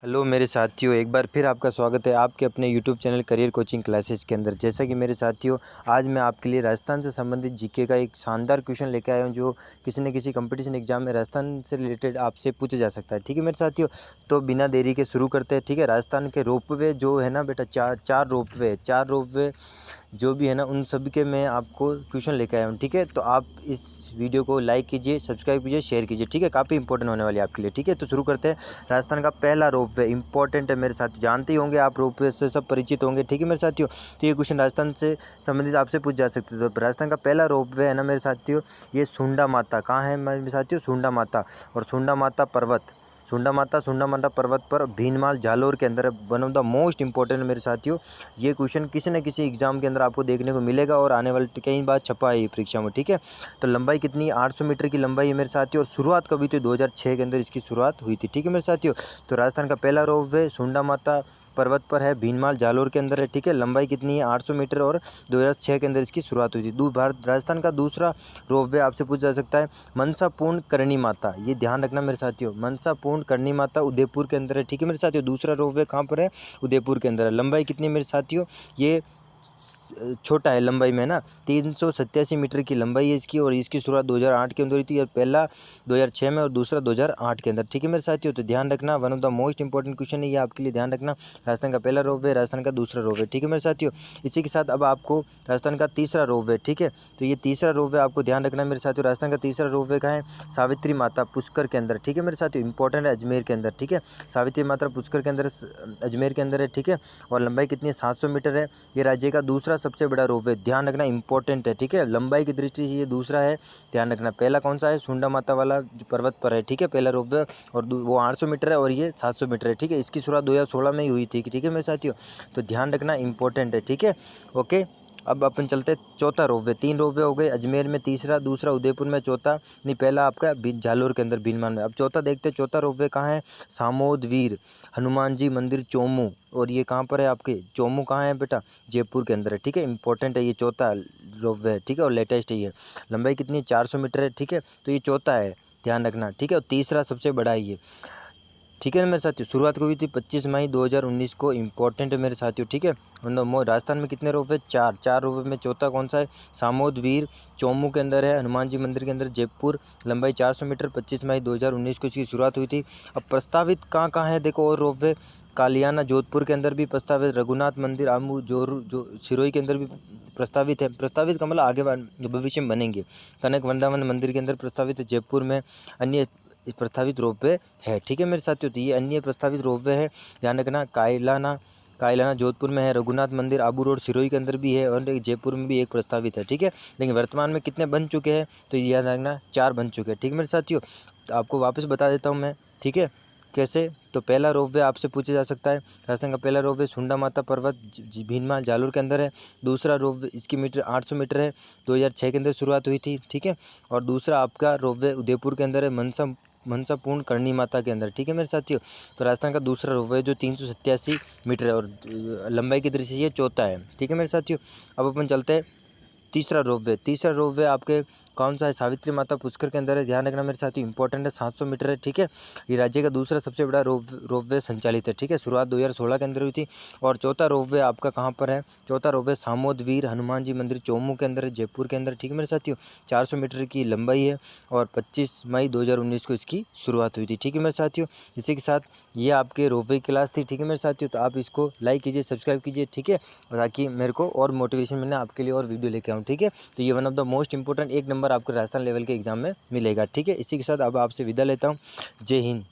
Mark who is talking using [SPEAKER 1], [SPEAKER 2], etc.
[SPEAKER 1] Hello मेरे साथियों, एक बार फिर आपका स्वागत है आपके अपने YouTube channel career coaching classes के अंदर। जैसा कि मेरे साथियों, आज मैं आपके लिए राजस्थान से संबंधित जीके का एक शानदार क्वेश्चन लेकर आया हूं, जो किसी न किसी कंपटीशन एग्जाम में राजस्थान से रिलेटेड आपसे पूछा जा सकता है। ठीक है मेरे साथियों, तो बिना देरी के शुरू करते हैं। ठीक है, राजस्थान के रोपवे जो है ना बेटा, चार रोपवे जो भी है ना, उन सभी के मैं आपको क्वेश्चन लेकर आया हूँ। ठीक है, तो आप इस वीडियो को लाइक कीजिए, सब्सक्राइब कीजिए, शेयर कीजिए। ठीक है, काफ़ी इंपॉर्टेंट होने वाली है आपके लिए। ठीक है, तो शुरू करते हैं। राजस्थान का पहला रोपवे इंपॉर्टेंट है मेरे साथ, जानते ही होंगे आप, रोपवे से सब परिचित होंगे। ठीक है मेरे साथियों, तो ये क्वेश्चन राजस्थान से संबंधित आपसे पूछ जा सकते हैं। तो राजस्थान का पहला रोपवे है ना मेरे साथियों, ये सुंडा माता कहाँ है मेरे साथियों, सुंडा माता और सुंडा माता पर्वत पर भीनमाल जालोर के अंदर, one of the most important मेरे साथियों। ये क्वेश्चन किसी न किसी एग्जाम के अंदर आपको देखने को मिलेगा और आने वाले कई बार छपा है ये परीक्षा में। ठीक है, तो लंबाई कितनी, 800 मीटर की लंबाई है मेरे साथियों। और शुरुआत कभी तो 2006 के अंदर इसकी शुरुआत हुई थी। ठीक है मेरे साथियों, तो राजस्थान का पहला रोपवे सुंडा माता पर्वत पर है, भीनमाल जालोर के अंदर है। ठीक है, लंबाई कितनी है, 800 मीटर और 2006 के अंदर इसकी शुरुआत हुई थी। भारत राजस्थान का दूसरा रोपवे आपसे पूछा जा सकता है, मनसा पूर्ण करणी माता। ये ध्यान रखना मेरे साथियों, मनसा पूर्ण करणी माता उदयपुर के अंदर है। ठीक है मेरे साथियों, दूसरा रोपवे कहाँ पर है, उदयपुर के अंदर है। लंबाई कितनी मेरे साथियों, ये छोटा है लंबाई में ना, 387 मीटर की लंबाई है इसकी, और इसकी शुरुआत 2008 के अंदर हुई थी, और पहला 2006 में और दूसरा 2008 के अंदर। ठीक है मेरे साथियों, तो ध्यान रखना, one of the most important question है ये आपके लिए, ध्यान रखना। राजस्थान का पहला रोपवे, राजस्थान का दूसरा रोपवे। ठीक है मेरे साथियों, इसी के साथ अब आपको राजस्थान का तीसरा रोपवे। ठीक है, तो ये तीसरा रोपवे आपको ध्यान रखना मेरे साथियों। राजस्थान का तीसरा रोपवे कहाँ है, सावित्री माता पुष्कर के अंदर। ठीक है मेरे साथियों, इंपॉर्टेंट है, अजमेर के अंदर। ठीक है, सावित्री माता पुष्कर के अंदर, अजमेर के अंदर है। ठीक है, और लंबाई कितनी है, 700 मीटर है। ये राज्य का दूसरा सबसे बड़ा रोपवे, ध्यान रखना, इंपॉर्टेंट है। ठीक है, लंबाई की दृष्टि से ये दूसरा है, ध्यान रखना। पहला कौन सा है, सुंडा माता वाला जो पर्वत पर है। ठीक है, पहला रोपवे, और वो 800 मीटर है और ये 700 मीटर है। ठीक है, इसकी शुरुआत 2016 में ही हुई थी। ठीक है मेरे साथियों, तो ध्यान रखना, इंपॉर्टेंट है। ठीक है, ओके। अब अपन चलते हैं चौथा रोपवे। 3 रोपवे हो गए, अजमेर में तीसरा, दूसरा उदयपुर में, चौथा नहीं पहला आपका जालोर के अंदर भीलमान में। अब चौथा देखते हैं, चौथा रोपवे कहाँ है, सामोदवीर हनुमान जी मंदिर चोमू, और ये कहाँ पर है आपके, चोमू कहाँ है बेटा, जयपुर के अंदर है। ठीक है, इंपॉर्टेंट है, ये चौथा रोपवे है। ठीक है, और लेटेस्ट है ये, लंबाई कितनी है, 400 मीटर है। ठीक है, तो ये चौथा है, ध्यान रखना। ठीक है, और तीसरा सबसे बड़ा है ये। ठीक है ना मेरे साथियों, शुरुआत हुई थी 25 मई 2019 को, इंपॉर्टेंट है मेरे साथियों। ठीक है, राजस्थान में कितने रोपवे, चार रोपवे में चौथा कौन सा है, सामोदवीर चोमू के अंदर है, हनुमान जी मंदिर के अंदर, जयपुर, लंबाई 400 मीटर, 25 मई 2019 को इसकी शुरुआत हुई थी। अब प्रस्तावित कहाँ कहाँ है देखो, और रोपवे कालियाना जोधपुर के अंदर भी प्रस्तावित, रघुनाथ मंदिर आमू जोरू जो सिरोही के अंदर भी प्रस्तावित है। प्रस्तावित का मतलब आगे भविष्य में बनेंगे। कनक वृंदावन मंदिर के अंदर प्रस्तावित है, जयपुर में अन्य प्रस्तावित रोपवे है। ठीक है मेरे साथियों, तो ये अन्य प्रस्तावित रोपवे है, ध्यान रखना। कायलाना जोधपुर में है, रघुनाथ मंदिर आबू रोड सिरोही के अंदर भी है, और जयपुर में भी एक प्रस्तावित है। ठीक है, लेकिन वर्तमान में कितने बन चुके हैं, तो ये याद रखना, 4 बन चुके हैं। ठीक है मेरे साथियों, तो आपको वापस बता देता हूँ मैं। ठीक है, कैसे, तो पहला रोपवे आपसे पूछा जा सकता है, राजस्थान का पहला रोपवे सुंडा माता पर्वत भीनमाल जालोर के अंदर है। दूसरा रोपवे, इसकी मीटर 800 मीटर है, 2006 के अंदर शुरुआत हुई थी। ठीक है, और दूसरा आपका रोपवे उदयपुर के अंदर है, मनसा पूर्ण करणी माता के अंदर। ठीक है मेरे साथियों, तो राजस्थान का दूसरा रोपवे जो 387 मीटर है, और लंबाई की दृष्टि से ये चौथा है। ठीक है मेरे साथियों, अब अपन चलते हैं तीसरा रोपवे आपके कौन सा है, सावित्री माता पुष्कर के अंदर है, ध्यान रखना मेरे साथ, इंपॉर्टेंट है, 700 मीटर है। ठीक है, ये राज्य का दूसरा सबसे बड़ा रोपवे संचालित है। ठीक है, शुरुआत 2016 के अंदर हुई थी। और चौथा रोपवे आपका कहाँ पर है, चौथा रोपवे सामोदवीर हनुमान जी मंदिर चोमू के अंदर है, जयपुर के अंदर। ठीक है मेरे साथियों, 400 मीटर की लंबाई है, और 25 मई 2019 को इसकी शुरुआत हुई थी। ठीक है मेरे साथियों, इसी के साथ ये आपके रोपवे क्लास थी। ठीक है मेरे साथियों, तो आप इसको लाइक कीजिए, सब्सक्राइब कीजिए। ठीक है, ताकि मेरे को और मोटिवेशन मिले आपके लिए और वीडियो लेके आऊँ। ठीक है, तो ये one of the most important, एक नंबर आपको राजस्थान लेवल के एग्जाम में मिलेगा। ठीक है, इसी के साथ अब आपसे विदा लेता हूँ। जय हिंद।